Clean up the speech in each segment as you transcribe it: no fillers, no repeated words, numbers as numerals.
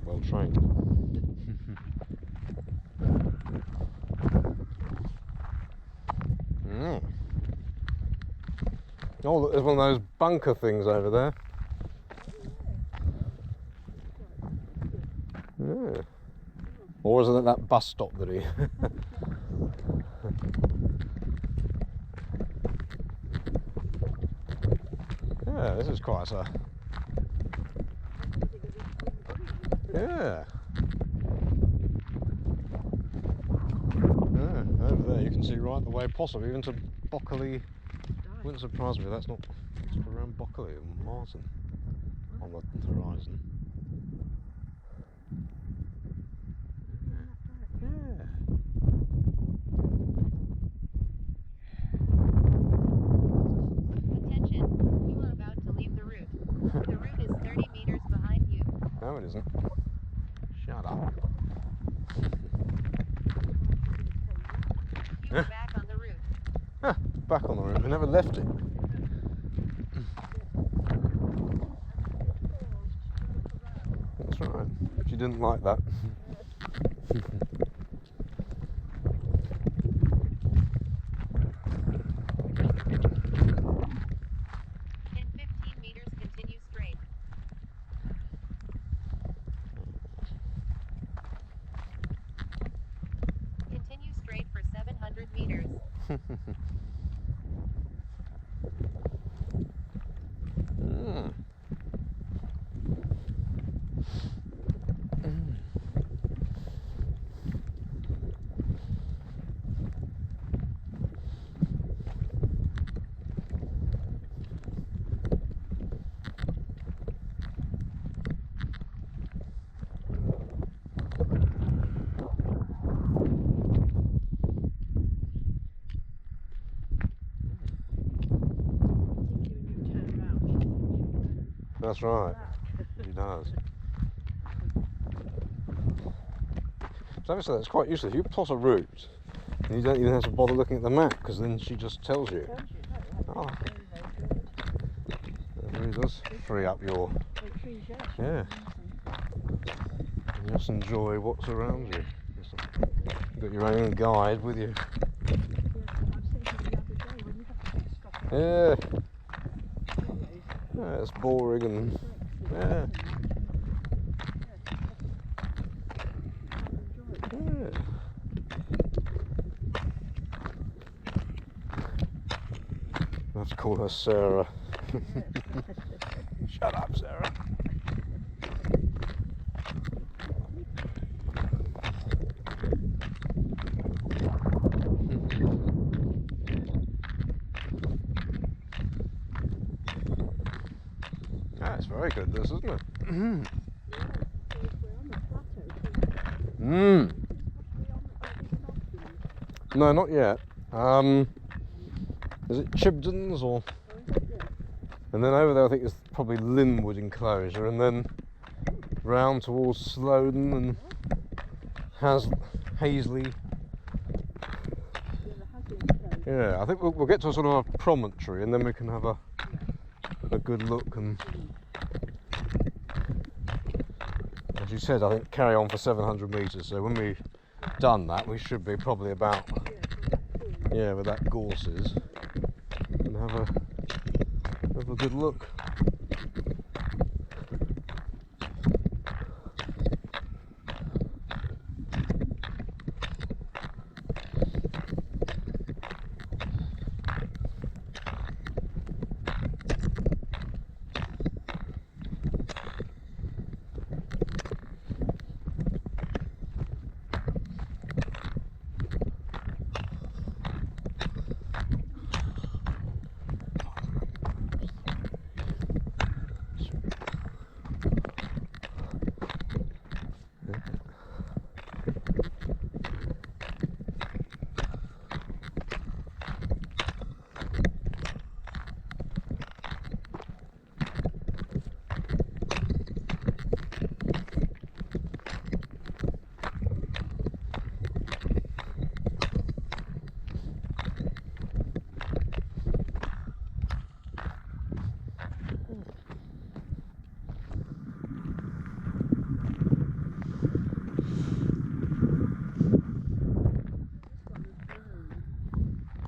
well trained. Oh, look, there's one of those bunker things over there. Yeah. Or is it that bus stop that he... Yeah, this is quite a... Yeah. Yeah, over there you can see right the way possible, even to Bockley. Wouldn't surprise me if that's not just around Bockley and Martin on the horizon. Yeah. Attention, you are about to leave the route. The route is 30 meters behind you. No, it isn't. Shut up. You are back on the route. Ah, back on the route. We never left it. That's right. She didn't like that. In 15 meters, continue straight. Continue straight for 700 meters. That's right. He does. So obviously that's quite useful. If you plot a route, and you don't even have to bother looking at the map, because then she just tells you. Oh. It really does free up your... Yeah. And just enjoy what's around you. You've got your own guide with you. Yeah. Yeah, it's boring and... Yeah. Yeah. I have to call her Sarah. Shut up, Sarah. That's very good, this, isn't it? No, not yet. Is it Chibden's or? And then over there I think it's probably Linwood enclosure, and then round towards Snowdon and Hazley. Yeah, I think we'll get to a sort of a promontory, and then we can have a good look and, as you said, I think carry on for 700 metres. So when we've done that, we should be probably about, yeah, where that gorse is, and have a good look.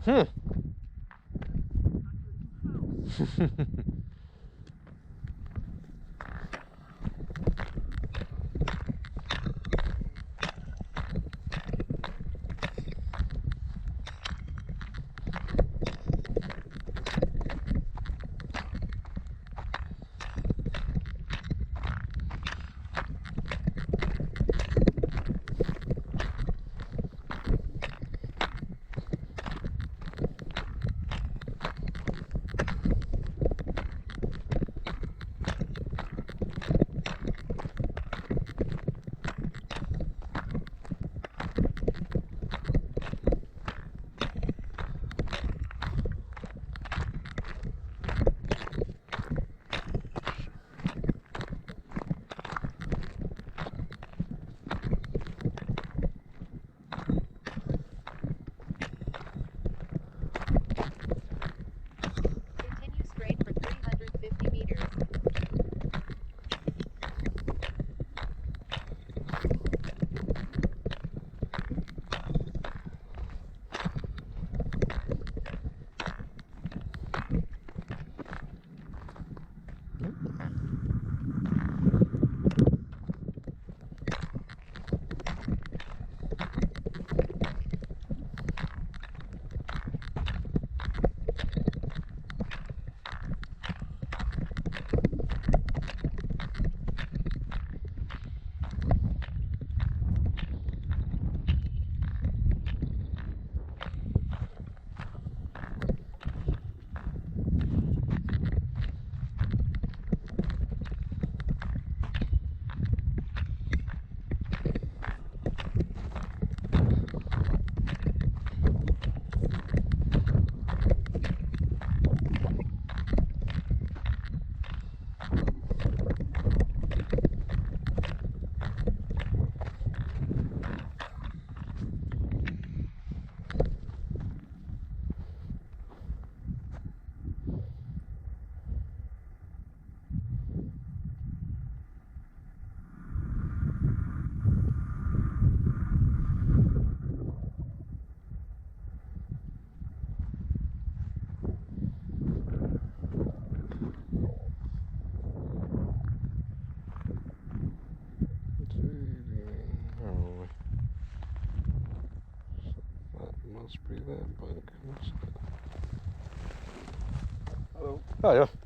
Hmm. Continue straight for 350 meters. Must be that bank. Hello. Oh yeah.